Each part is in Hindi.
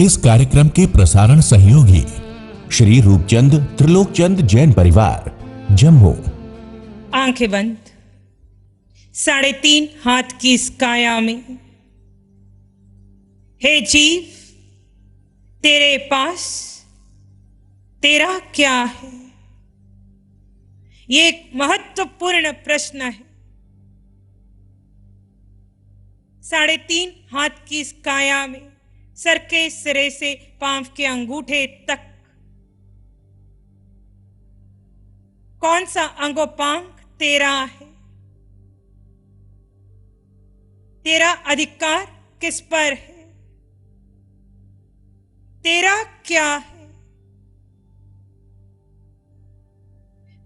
इस कार्यक्रम के प्रसारण सहयोगी श्री रूपचंद त्रिलोकचंद जैन परिवार, जम्मू। आंखें बंद। 3.5 हाथ की इस काया में, हे जीव, तेरे पास तेरा क्या है? ये एक महत्वपूर्ण प्रश्न है। 3.5 हाथ की इस काया में, सर के सिरे से पांव के अंगूठे तक कौन सा अंगोपांग तेरा है? तेरा अधिकार किस पर है? तेरा क्या है?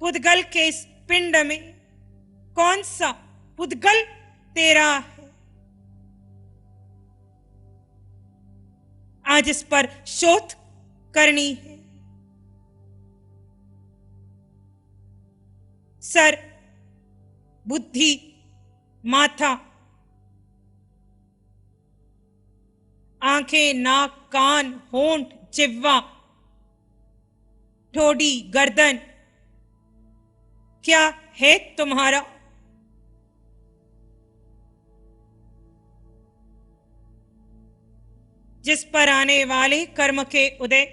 पुद्गल के इस पिंड में कौन सा पुद्गल तेरा है? आज इस पर शोध करनी है। सर, बुद्धि, माथा, आंखें, नाक, कान, होंठ, जिह्वा, ठोड़ी, गर्दन, क्या है तुम्हारा? जिस पर आने वाले कर्म के उदय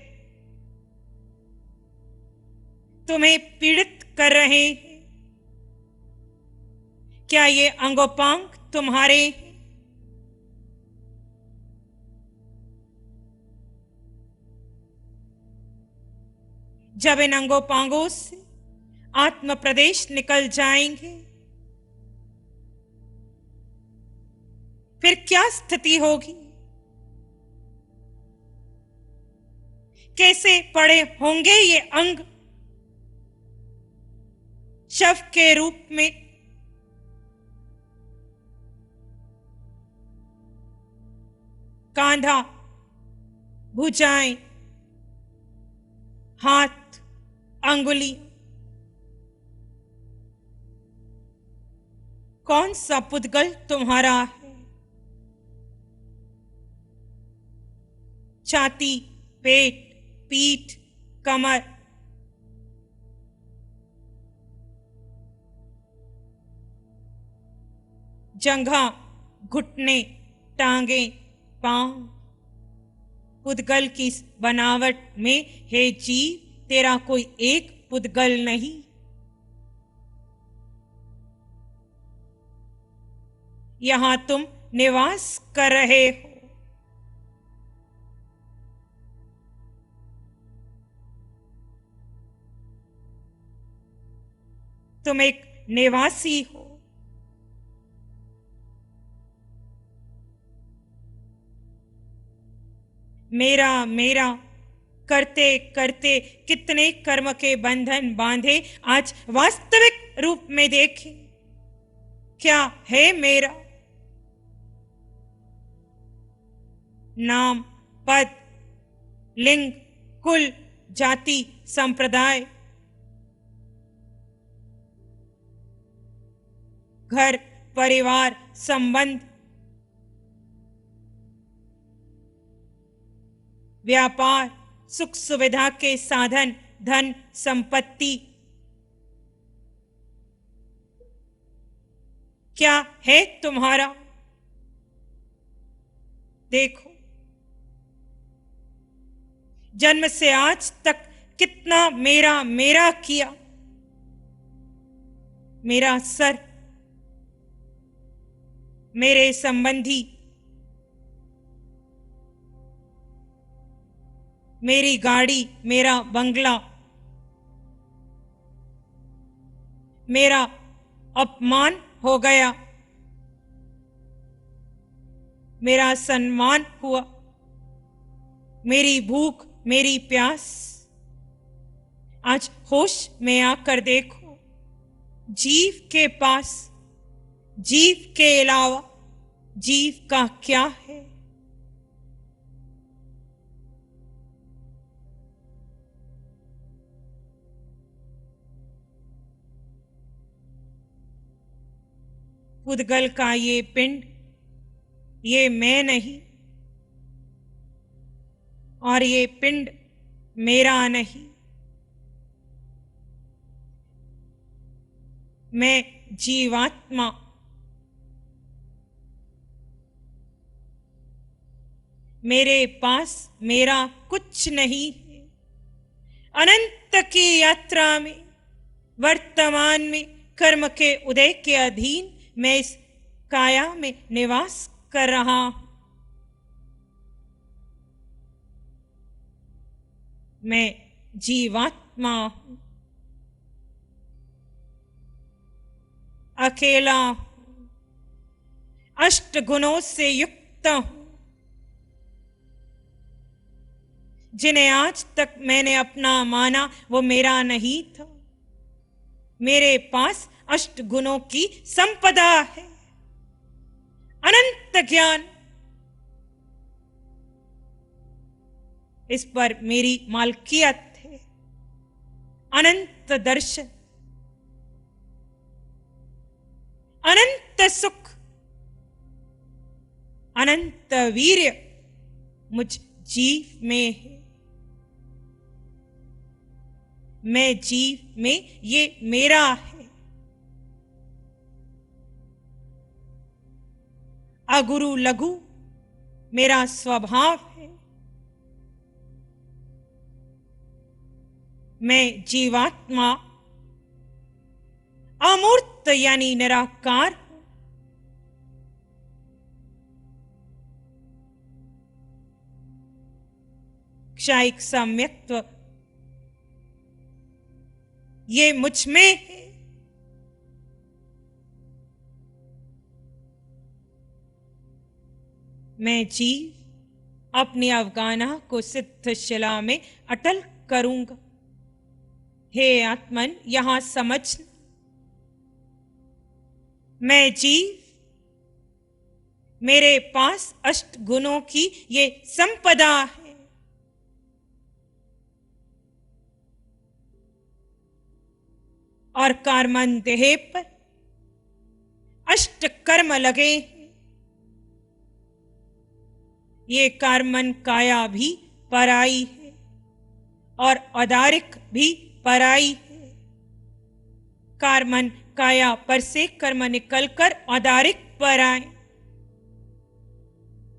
तुम्हें पीड़ित कर रहे हैं, क्या ये अंगोपांग तुम्हारे हैं? जब इन अंगोपांगों से आत्म प्रदेश निकल जाएंगे, फिर क्या स्थिति होगी? कैसे पड़े होंगे ये अंग शव के रूप में? कांधा, भुजाएं, हाथ, अंगुली, कौन सा पुद्गल तुम्हारा है? छाती, पेट, पीठ, कमर, जंघा, घुटने, टांगे, पांव, पुद्गल की बनावट में हे जीव, तेरा कोई एक पुद्गल नहीं। यहां तुम निवास कर रहे हो। तुम एक निवासी हो। मेरा मेरा करते करते कितने कर्म के बंधन बांधे आज वास्तविक रूप में देखे। क्या है मेरा? नाम, पद, लिंग, कुल, जाति, संप्रदाय, घर, परिवार, संबंध, व्यापार, सुख सुविधा के साधन, धन, संपत्ति, क्या है तुम्हारा? देखो, जन्म से आज तक कितना मेरा मेरा किया। मेरा सर, मेरे संबंधी, मेरी गाड़ी, मेरा बंगला, मेरा अपमान हो गया, मेरा सम्मान हुआ, मेरी भूख, मेरी प्यास। आज होश में आकर देखो, जीव के पास, जीव के अलावा जीव का क्या है? पुद्गल का ये पिंड, ये मैं नहीं। और ये पिंड मेरा नहीं। मैं जीवात्मा, मेरे पास मेरा कुछ नहीं है। अनंत की यात्रा में, वर्तमान में, कर्म के उदय के अधीन मैं इस काया में निवास कर रहा हूं। मैं जीवात्मा हूं, अकेला हूं, अष्ट गुणों से युक्त हूं, जिन्हें आज तक मैंने अपना माना वो मेरा नहीं था। मेरे पास अष्ट गुणों की संपदा है, अनंत ज्ञान, इस पर मेरी मालकियत है। अनंत दर्शन, अनंत सुख, अनंत वीर्य मुझ जीव में है। मैं जीव में, ये मेरा है। अगुरु लघु मेरा स्वभाव है। मैं जीवात्मा अमूर्त यानी निराकार हूं। क्षायिक सम्यक्त्व ये मुझ में है। मैं जीव अपनी अवगाना को सिद्ध शिला में अटल करूंगा। हे आत्मन, यहां समझ, मैं जीव, मेरे पास अष्ट गुणों की ये संपदा है। और कर्मन देह पर अष्ट कर्म लगे हैं। ये कर्मन काया भी पराई है और औदारिक भी पराई है। कर्मन काया पर से कर्म निकलकर औदारिक पर आए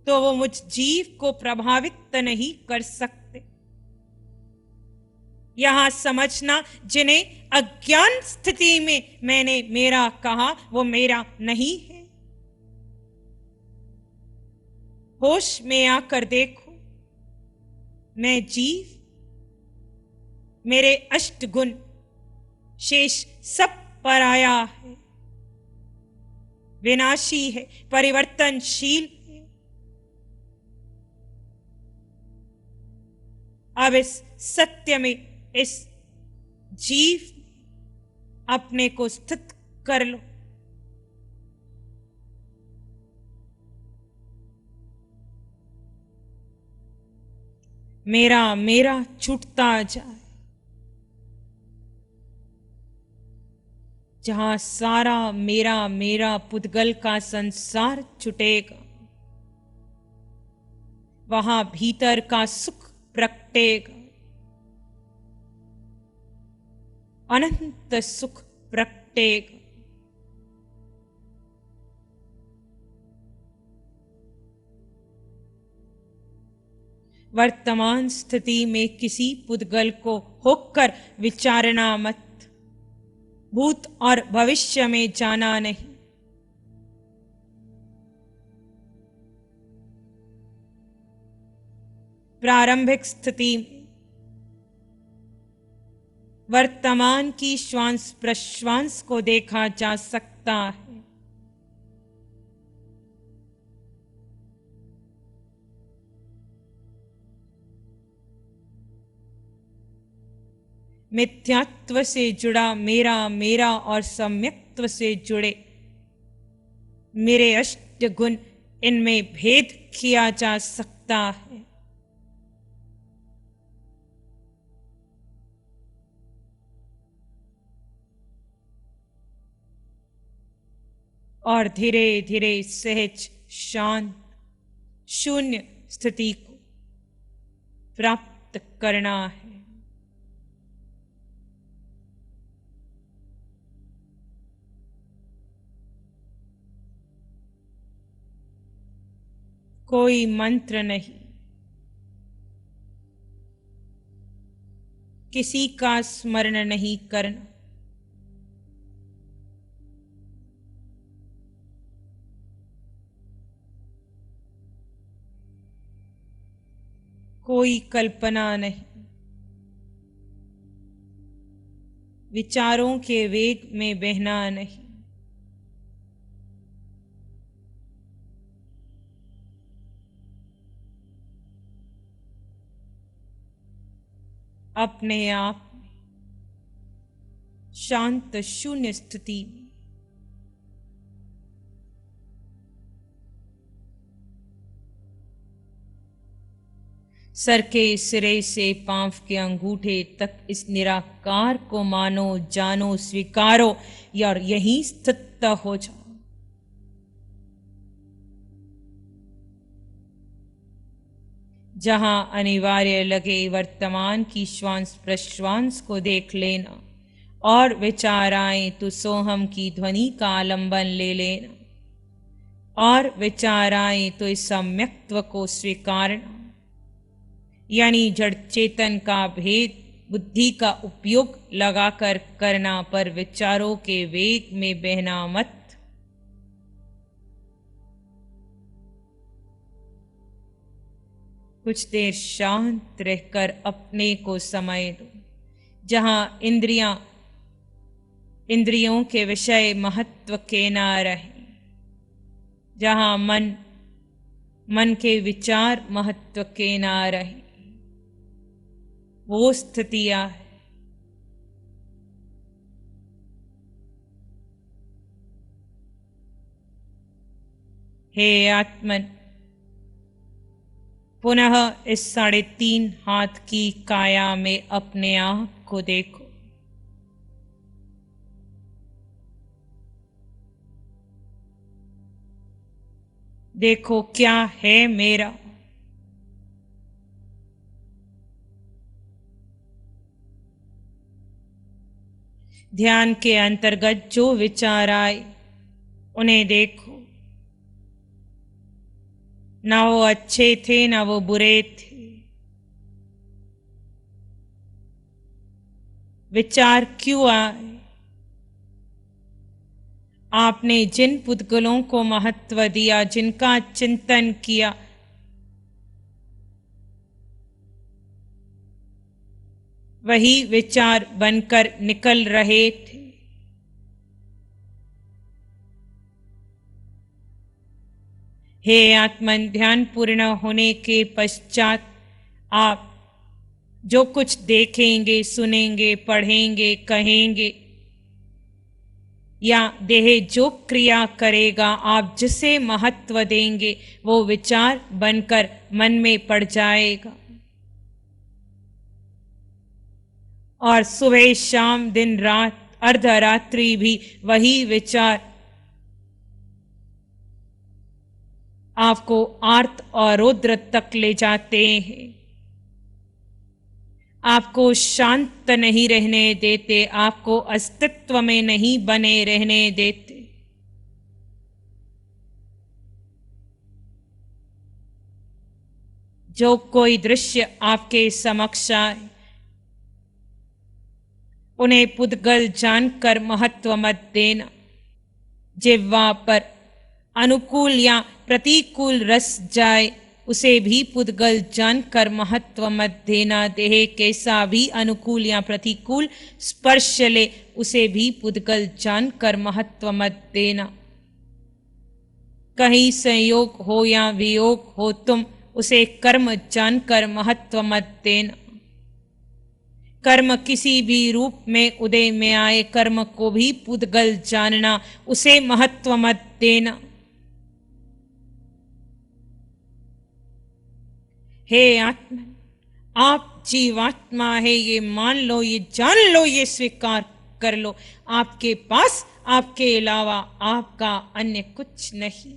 तो वो मुझ जीव को प्रभावित नहीं कर सकते। यहां समझना, जिन्हें अज्ञान स्थिति में मैंने मेरा कहा वो मेरा नहीं है। होश में आकर देखो, मैं जीव, मेरे अष्ट गुण शेष सब पराया है, विनाशी है, परिवर्तनशील है। अब इस सत्य में, इस जीव में अपने को स्थित कर लो। मेरा मेरा छूटता जाए, जहां सारा मेरा मेरा पुद्गल का संसार छुटेगा, वहां भीतर का सुख प्रकटेगा, अनंत सुख प्रकटेगा। वर्तमान स्थिति में किसी पुद्गल को होकर विचारना मत, भूत और भविष्य में जाना नहीं। प्रारंभिक स्थिति में वर्तमान की श्वास प्रश्वास को देखा जा सकता है। मिथ्यात्व से जुड़ा मेरा मेरा और सम्यक्त्व से जुड़े मेरे अष्ट गुण, इनमें भेद किया जा सकता है। और धीरे धीरे सहज शांत शून्य स्थिति को प्राप्त करना है। कोई मंत्र नहीं, किसी का स्मरण नहीं करना। कोई कल्पना नहीं, विचारों के वेग में बहना नहीं। अपने आप में शांत शून्य स्थिति में सर के सिरे से पांव के अंगूठे तक इस निराकार को मानो, जानो, स्वीकारो और यहीं स्थित हो जाओ। जहां अनिवार्य लगे वर्तमान की श्वास प्रश्वास को देख लेना, और विचार आए तो सोहम की ध्वनि का आलंबन ले लेना, और विचार आए तो इस सम्यक्त्व को स्वीकारना, यानी जड़ चेतन का भेद बुद्धि का उपयोग लगाकर करना, पर विचारों के वेग में बहना मत। कुछ देर शांत रहकर अपने को समय दो, जहां इंद्रियों के विषय महत्व के ना रहे, जहां मन के विचार महत्व के ना रहे। वो स्थितियां है। हे आत्मन, पुनः इस 3.5 हाथ की काया में अपने आप को देखो। देखो क्या है मेरा। ध्यान के अंतर्गत जो विचार आए उन्हें देखो, ना वो अच्छे थे ना वो बुरे थे। विचार क्यों आए? आपने जिन पुद्गलों को महत्व दिया, जिनका चिंतन किया, वही विचार बनकर निकल रहे थे। हे आत्मन, ध्यान पूर्ण होने के पश्चात आप जो कुछ देखेंगे, सुनेंगे, पढ़ेंगे, कहेंगे या देह जो क्रिया करेगा, आप जिसे महत्व देंगे वो विचार बनकर मन में पड़ जाएगा। और सुबह शाम दिन रात अर्धरात्रि भी वही विचार आपको आर्त और रौद्र तक ले जाते हैं। आपको शांत नहीं रहने देते, आपको अस्तित्व में नहीं बने रहने देते। जो कोई दृश्य आपके समक्ष आए उन्हें पुद्गल जानकर महत्व मत देना। जिह्वा पर अनुकूल या प्रतिकूल रस जाए उसे भी पुद्गल जानकर महत्व मत देना। देह कैसा भी अनुकूल या प्रतिकूल स्पर्श ले उसे भी पुद्गल जानकर महत्व मत देना। कहीं संयोग हो या वियोग हो, तुम उसे कर्म जानकर महत्व मत देना। कर्म किसी भी रूप में उदय में आए, कर्म को भी पुद्गल जानना, उसे महत्व मत देना। हे आत्मन, आप जीवात्मा है, ये मान लो, ये जान लो, ये स्वीकार कर लो। आपके पास आपके अलावा आपका अन्य कुछ नहीं।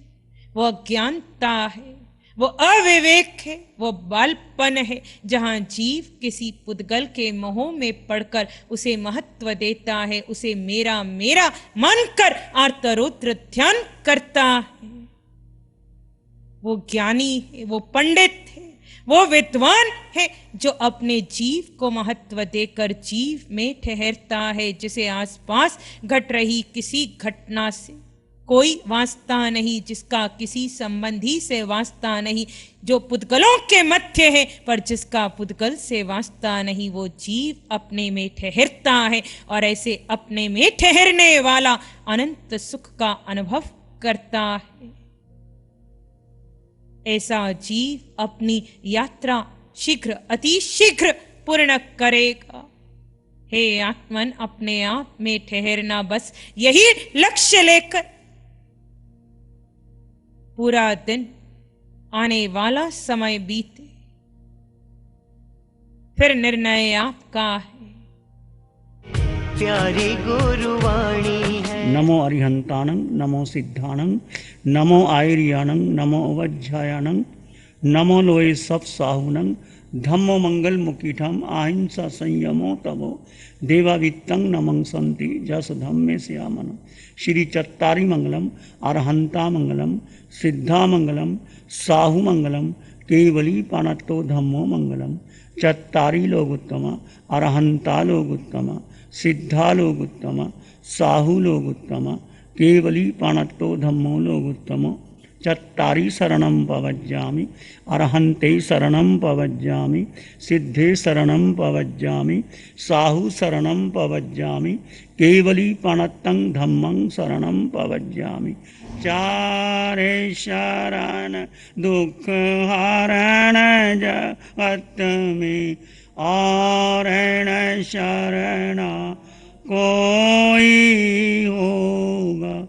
वो अज्ञानता है, वो अविवेक है, वो बालपन है, जहां जीव किसी पुद्गल के मोह में पड़कर उसे महत्व देता है, उसे मेरा मेरा मानकर आर्तरोत्र ध्यान करता है। वो ज्ञानी है, वो पंडित है, वो विद्वान है, जो अपने जीव को महत्व देकर जीव में ठहरता है, जिसे आसपास घट रही किसी घटना से कोई वास्ता नहीं, जिसका किसी संबंधी से वास्ता नहीं, जो पुद्गलों के मध्य है पर जिसका पुद्गल से वास्ता नहीं, वो जीव अपने में ठहरता है और ऐसे अपने में ठहरने वाला अनंत सुख का अनुभव करता है। ऐसा जीव अपनी यात्रा शीघ्र अति शीघ्र पूर्ण करेगा। हे आत्मन, अपने आप में ठहरना, बस यही लक्ष्य लेकर पूरा दिन, आने वाला समय बीते, फिर निर्णय आपका है। प्यारी गुरुवाणी है। नमो अरिहंतानं, नमो सिद्धानं, नमो आयर्यानं, नमो अवज्झायानं, नमो लोए सब साहुनं, धम्मो मंगल मुकीठम अहिंसा संयमो तवो देवावित्तं नमं संति जस धम्मे श्यामन। श्री चत्तारी मंगलम, अरहंता मंगलम, सिद्धा मंगलम, साहु मंगलम, केवली पाणत्तो धम्मो मंगलम। चत्तारी लोग उत्तम, अरहंता लोग उत्तम, सिद्धा लोग उत्तम, साहु लोग उत्तम, केवली पाणत्तो धम्मो लोग उत्तम। चत्तारी शरणं पवज्जामि, अरहन्ते शरणं पवज्जामि, सिद्धे शरणं पवज्जामि, साहु शरणं पवज्जामि, केवली पाणत्तं धम्मं शरणं पवज्जामि। चारे शरण दुख हरण जगत में, और न शरण कोई होगा,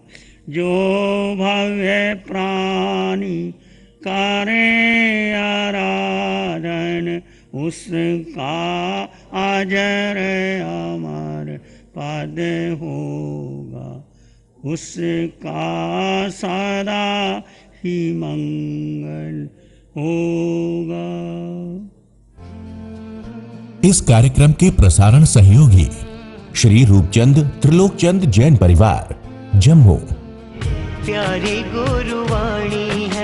जो भव्य प्राणी करे आराधन, उसका अजर अमर पद होगा, उसका सदा ही मंगल होगा। इस कार्यक्रम के प्रसारण सहयोगी श्री रूपचंद त्रिलोकचंद जैन परिवार, जम्मू। प्यारी गुरुवाणी है।